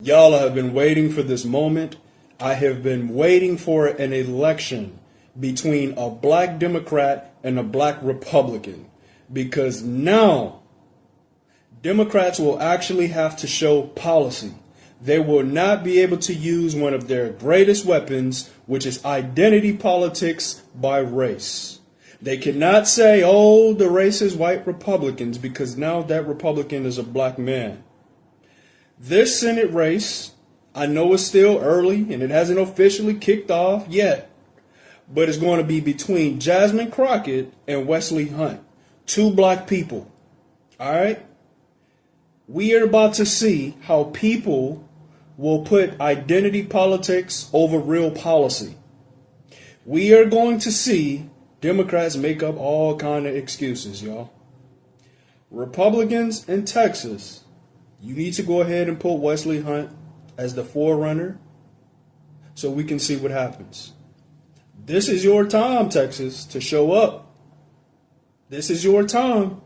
Y'all have been waiting for this moment. I have been waiting for an election between a black Democrat and a black Republican, because now Democrats will actually have to show policy. They will not be able to use one of their greatest weapons, which is identity politics by race. They cannot say, oh, the racist white Republicans, because now that Republican is a black man. This Senate race, I know it's still early and it hasn't officially kicked off yet, but it's going to be between Jasmine Crockett and Wesley Hunt, two black people. All right? We are about to see how people will put identity politics over real policy. We are going to see Democrats make up all kind of excuses, y'all. Republicans in Texas, you need to go ahead and put Wesley Hunt as the forerunner so we can see what happens. This is your time, Texas, to show up. This is your time.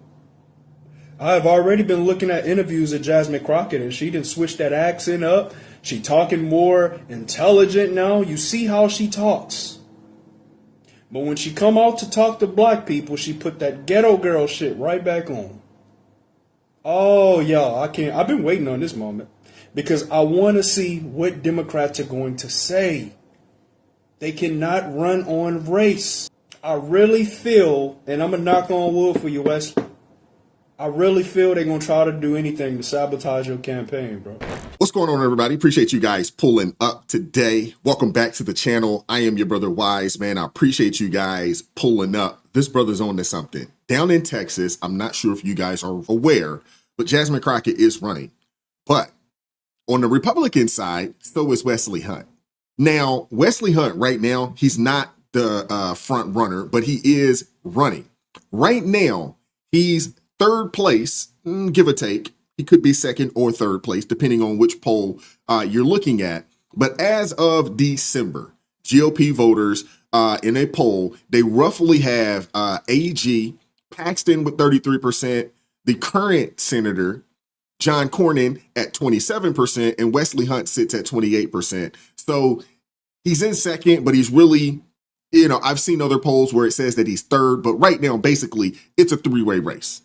I've already been looking at interviews of Jasmine Crockett, and she didn't switch that accent up. She talking more intelligent now. You see how she talks. But when she come out to talk to black people, she put that ghetto girl shit right back on. Oh, y'all, I can't. I've been waiting on this moment because I want to see what Democrats are going to say. They cannot run on race. I really feel, and I'm going to knock on wood for you, Wes, I really feel they're going to try to do anything to sabotage your campaign, bro. What's going on, everybody? Appreciate you guys pulling up today. Welcome back to the channel. I am your brother Wise, man. I appreciate you guys pulling up. This brother's on to something. Down in Texas, I'm not sure if you guys are aware, but Jasmine Crockett is running. But on the Republican side, so is Wesley Hunt. Now, Wesley Hunt right now, he's not the front runner, but he is running. Right now, he's third place, give or take. He could be second or third place, depending on which poll you're looking at. But as of December, GOP voters in a poll, they roughly have AG Paxton with 33%, the current senator, John Cornyn, at 27%, and Wesley Hunt sits at 28%. So he's in second, but he's really, I've seen other polls where it says that he's third, but right now, basically, it's a three-way race.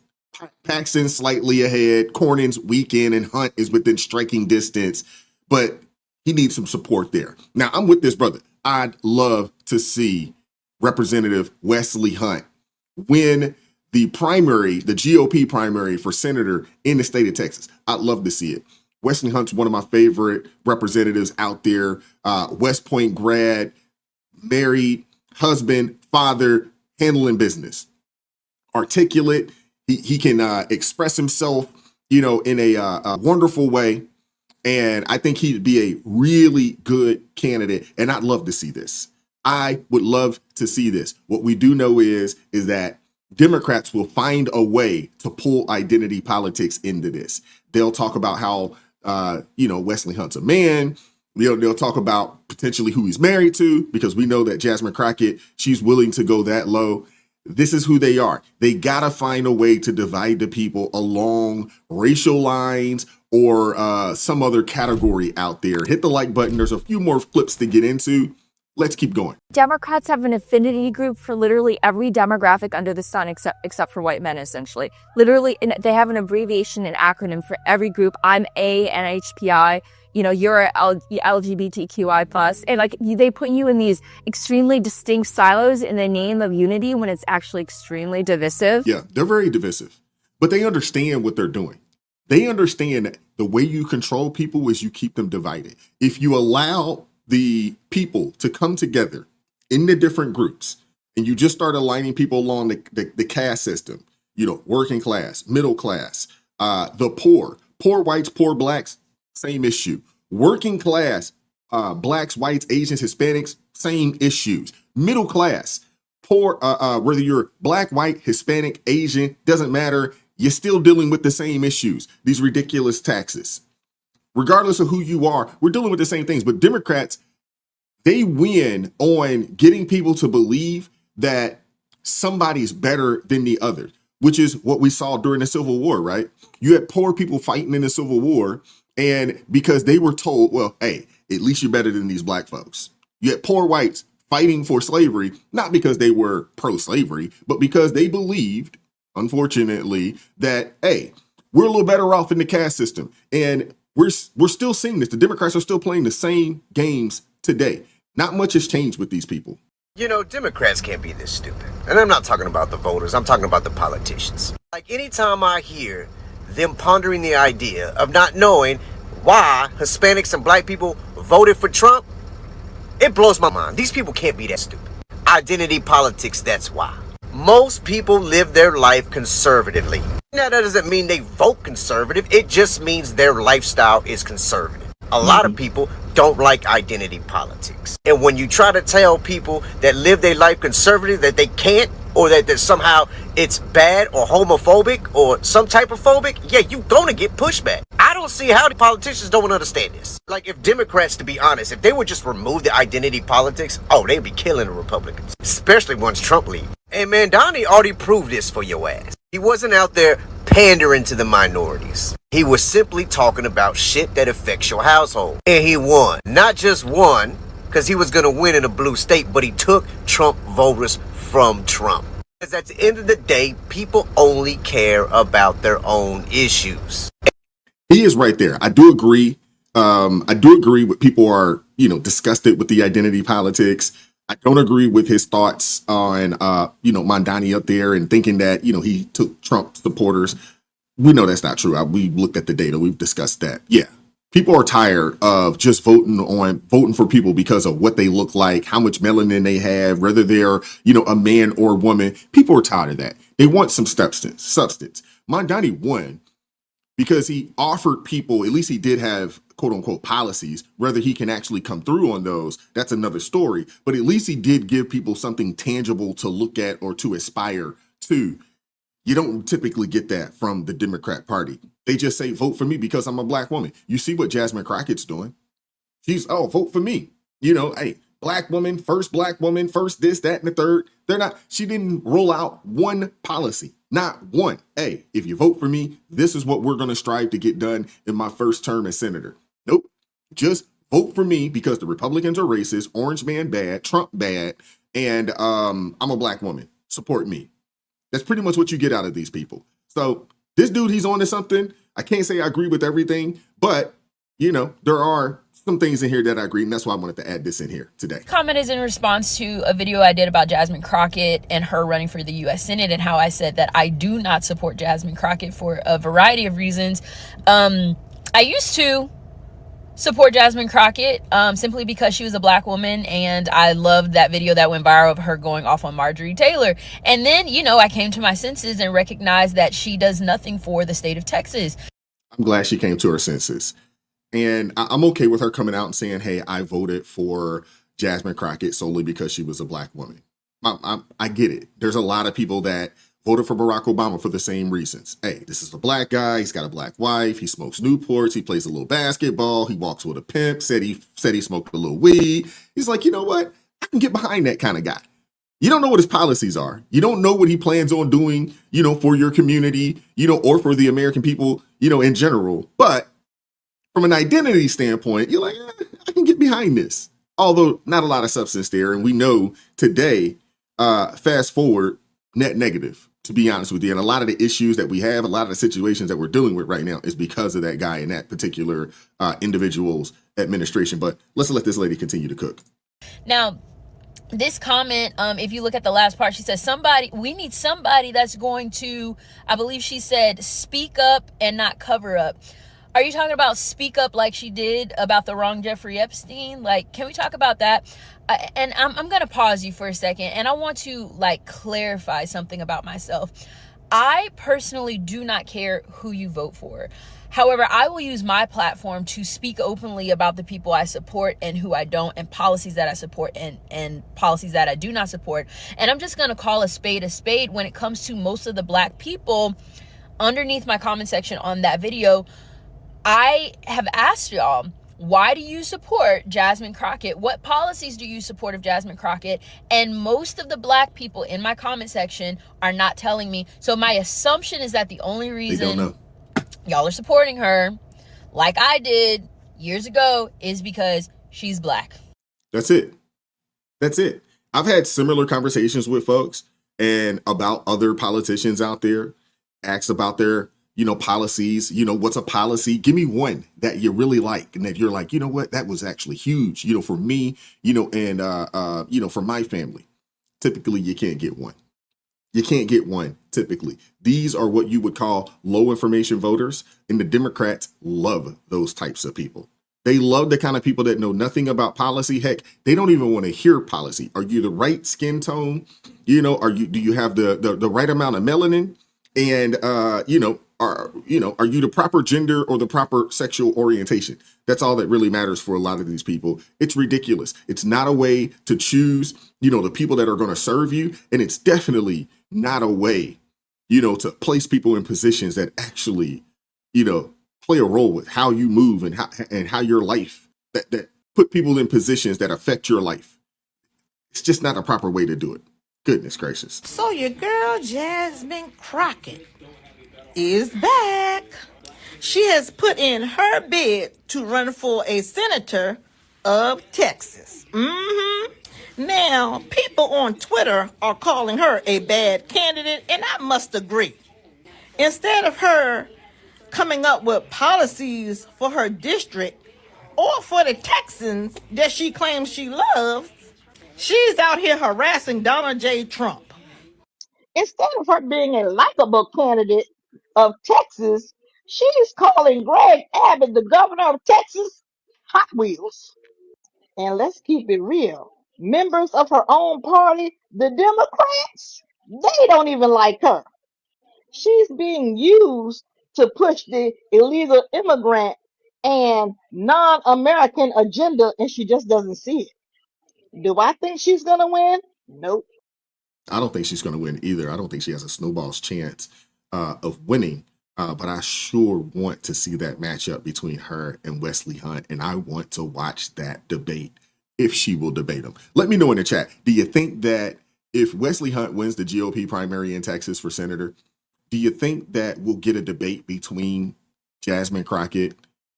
Paxton slightly ahead, Cornyn's weak in, and Hunt is within striking distance, but he needs some support there. Now, I'm with this brother. I'd love to see Representative Wesley Hunt win the primary, the GOP primary for senator in the state of Texas. I'd love to see it. Wesley Hunt's one of my favorite representatives out there. West Point grad, married, husband, father, handling business. Articulate. He can express himself, in a wonderful way. And I think he'd be a really good candidate. And I'd love to see this. I would love to see this. What we do know is that Democrats will find a way to pull identity politics into this. They'll talk about how, Wesley Hunt's a man. They'll talk about potentially who he's married to, because we know that Jasmine Crockett, she's willing to go that low. This is who they are. They got to find a way to divide the people along racial lines or some other category out there. Hit the like button. There's a few more clips to get into. Let's keep going. Democrats have an affinity group for literally every demographic under the sun except for white men, essentially. Literally, they have an abbreviation and acronym for every group. I'm a NHPI. You're LGBTQI+. And they put you in these extremely distinct silos in the name of unity when it's actually extremely divisive. Yeah, they're very divisive, but they understand what they're doing. They understand that the way you control people is you keep them divided. If you allow the people to come together in the different groups and you just start aligning people along the caste system, working class, middle class, the poor whites, poor blacks, same issue. Working class, blacks, whites, Asians, Hispanics, same issues. Middle class, poor, whether you're black, white, Hispanic, Asian, doesn't matter. You're still dealing with the same issues, these ridiculous taxes. Regardless of who you are, we're dealing with the same things. But Democrats, they win on getting people to believe that somebody's better than the other, which is what we saw during the Civil War, right? You had poor people fighting in the Civil War, And because they were told, well, hey, at least you're better than these black folks. You had poor whites fighting for slavery, not because they were pro-slavery, but because they believed, unfortunately, that, hey, we're a little better off in the caste system. And we're still seeing this. The Democrats are still playing the same games today. Not much has changed with these people. You know, Democrats can't be this stupid. And I'm not talking about the voters. I'm talking about the politicians. Like, anytime I hear them pondering the idea of not knowing why Hispanics and black people voted for Trump, it blows my mind. These people can't be that stupid. Identity politics, that's why. Most people live their life conservatively. Now, that doesn't mean they vote conservative. It just means their lifestyle is conservative. A lot of people don't like identity politics. And when you try to tell people that live their life conservative that they can't, or that somehow it's bad or homophobic or some type of phobic, yeah, you're gonna get pushback. I don't see how the politicians don't understand this. Like, if Democrats, to be honest, if they would just remove the identity politics, oh, they'd be killing the Republicans, especially once Trump leaves. And man, Donnie already proved this for your ass. He wasn't out there pandering to the minorities. He was simply talking about shit that affects your household. And he won. Not just won because he was going to win in a blue state, but he took Trump voters from Trump. Because at the end of the day, people only care about their own issues. He is right there. I do agree. I do agree with people are, disgusted with the identity politics. I don't agree with his thoughts on, Mondani up there and thinking that, he took Trump supporters. We know that's not true. We looked at the data. We've discussed that. Yeah. People are tired of just voting for people because of what they look like, how much melanin they have, whether they're, a man or a woman. People are tired of that. They want some substance. Mondani won because he offered people, at least he did have quote unquote policies. Whether he can actually come through on those, that's another story. But at least he did give people something tangible to look at or to aspire to. You don't typically get that from the Democrat Party. They just say, vote for me because I'm a black woman. You see what Jasmine Crockett's doing. She's, vote for me. Hey, black woman, first this, that, and the third. She didn't roll out one policy, not one. Hey, if you vote for me, this is what we're going to strive to get done in my first term as senator. Nope. Just vote for me because the Republicans are racist, orange man bad, Trump bad, and I'm a black woman. Support me. That's pretty much what you get out of these people. So this dude, he's on to something. I can't say I agree with everything, but, there are some things in here that I agree, and that's why I wanted to add this in here today. Comment is in response to a video I did about Jasmine Crockett and her running for the U.S. Senate and how I said that I do not support Jasmine Crockett for a variety of reasons. I used to support Jasmine Crockett simply because she was a black woman, and I loved that video that went viral of her going off on Marjorie Taylor. And then, I came to my senses and recognized that she does nothing for the state of Texas. I'm glad she came to her senses. And I'm okay with her coming out and saying, hey, I voted for Jasmine Crockett solely because she was a black woman. I get it. There's a lot of people that voted for Barack Obama for the same reasons. Hey, this is a black guy. He's got a black wife. He smokes Newports. He plays a little basketball. He walks with a pimp. Said he smoked a little weed. He's like, you know what? I can get behind that kind of guy. You don't know what his policies are. You don't know what he plans on doing, for your community, or for the American people, in general. But from an identity standpoint, you're like, I can get behind this. Although not a lot of substance there. And we know today, fast forward, net negative, to be honest with you. And a lot of the issues that we have, a lot of the situations that we're dealing with right now is because of that guy and that particular individual's administration. But let's let this lady continue to cook. Now, this comment, if you look at the last part, she says, we need somebody that's going to, I believe she said, speak up and not cover up. Are you talking about speak up like she did about the wrong Jeffrey Epstein? Like, can we talk about that? And I'm going to pause you for a second. And I want to clarify something about myself. I personally do not care who you vote for. However, I will use my platform to speak openly about the people I support and who I don't, and policies that I support and policies that I do not support. And I'm just going to call a spade when it comes to most of the black people underneath my comment section on that video. I have asked y'all, why do you support Jasmine Crockett? What policies do you support of Jasmine Crockett? And most of the black people in my comment section are not telling me. So my assumption is that the only reason y'all are supporting her, like I did years ago, is because she's black. That's it. That's it. I've had similar conversations with folks and about other politicians out there, asked about their, policies. What's a policy? Give me one that you really like and that you're like, you know what, that was actually huge, for me, and for my family. Typically, you can't get one. You can't get one, typically. These are what you would call low information voters, and the Democrats love those types of people. They love the kind of people that know nothing about policy. Heck, they don't even want to hear policy. Are you the right skin tone? Do you have the right amount of melanin? And are you the proper gender or the proper sexual orientation? That's all that really matters for a lot of these people. It's ridiculous. It's not a way to choose, the people that are going to serve you. And it's definitely not a way, to place people in positions that actually, play a role with how you move and how your life, that put people in positions that affect your life. It's just not a proper way to do it. Goodness gracious. So your girl Jasmine Crockett is back. She has put in her bid to run for a senator of Texas. Now, people on Twitter are calling her a bad candidate, and I must agree. Instead of her coming up with policies for her district or for the Texans that she claims she loves, she's out here harassing Donald J. Trump. Instead of her being a likable candidate of Texas, she's calling Greg Abbott, the governor of Texas, Hot Wheels. And let's keep it real. Members of her own party, the Democrats, they don't even like her. She's being used to push the illegal immigrant and non-American agenda, and she just doesn't see it. Do I think she's going to win? Nope. I don't think she's going to win either. I don't think she has a snowball's chance of winning. But I sure want to see that matchup between her and Wesley Hunt. And I want to watch that debate if she will debate him. Let me know in the chat. Do you think that if Wesley Hunt wins the GOP primary in Texas for senator, do you think that we'll get a debate between Jasmine Crockett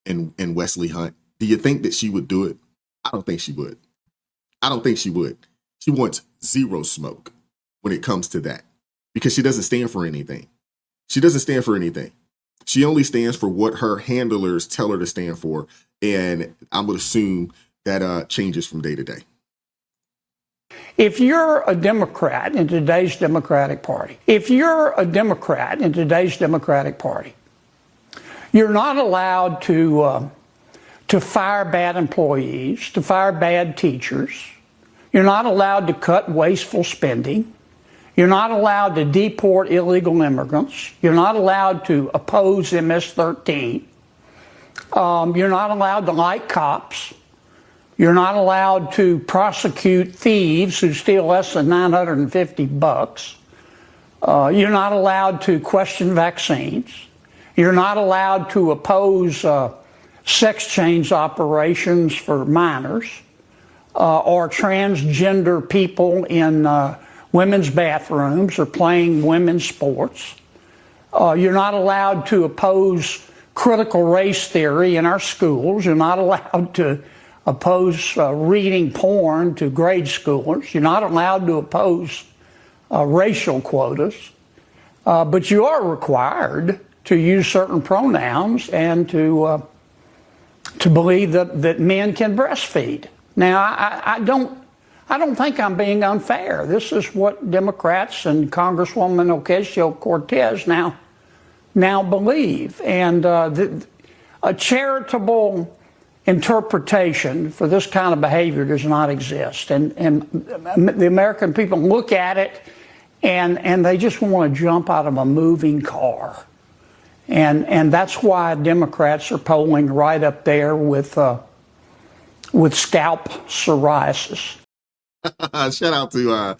and Wesley Hunt? Do you think that she would do it? I don't think she would. I don't think she would. She wants zero smoke when it comes to that because she doesn't stand for anything. She doesn't stand for anything. She only stands for what her handlers tell her to stand for. And I would assume that changes from day to day. If you're a Democrat in today's Democratic Party, you're not allowed to fire bad employees, to fire bad teachers. You're not allowed to cut wasteful spending. You're not allowed to deport illegal immigrants. You're not allowed to oppose MS-13. You're not allowed to like cops. You're not allowed to prosecute thieves who steal less than $950. You're not allowed to question vaccines. You're not allowed to oppose sex change operations for minors or transgender people in women's bathrooms or playing women's sports. You're not allowed to oppose critical race theory in our schools. You're not allowed to oppose reading porn to grade schoolers. You're not allowed to oppose racial quotas. But you are required to use certain pronouns and to believe that men can breastfeed. Now, I don't think I'm being unfair. This is what Democrats and Congresswoman Ocasio-Cortez now believe. And a charitable interpretation for this kind of behavior does not exist. And the American people look at it and they just want to jump out of a moving car. And that's why Democrats are polling right up there with scalp psoriasis. Shout out to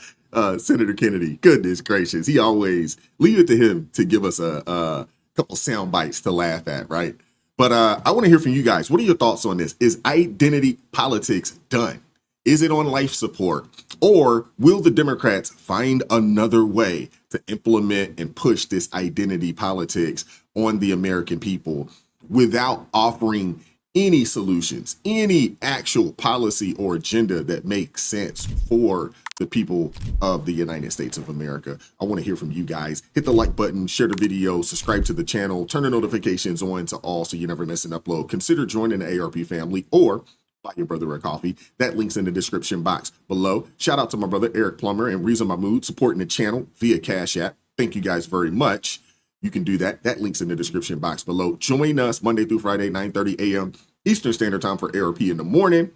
Senator Kennedy. Goodness gracious. He always leave it to him to give us a couple sound bites to laugh at, right? But I want to hear from you guys. What are your thoughts on this? Is identity politics done? Is it on life support? Or will the Democrats find another way to implement and push this identity politics on the American people? without offering any solutions, any actual policy or agenda that makes sense for the people of the United States of America. I want to hear from you guys. Hit the like button, share the video, subscribe to the channel, turn the notifications on to all so you never miss an upload. Consider joining the ARP family or buy your brother a coffee. That link's in the description box below. Shout out to my brother Eric Plummer and Reason My Mood supporting the channel via Cash App. Thank you guys very much. You can do that. That link's in the description box below. Join us Monday through Friday, 9:30 a.m. Eastern Standard Time for ARP in the morning.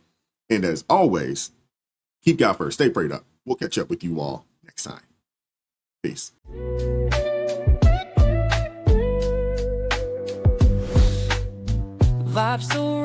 And as always, keep God first. Stay prayed up. We'll catch up with you all next time. Peace. Vibes so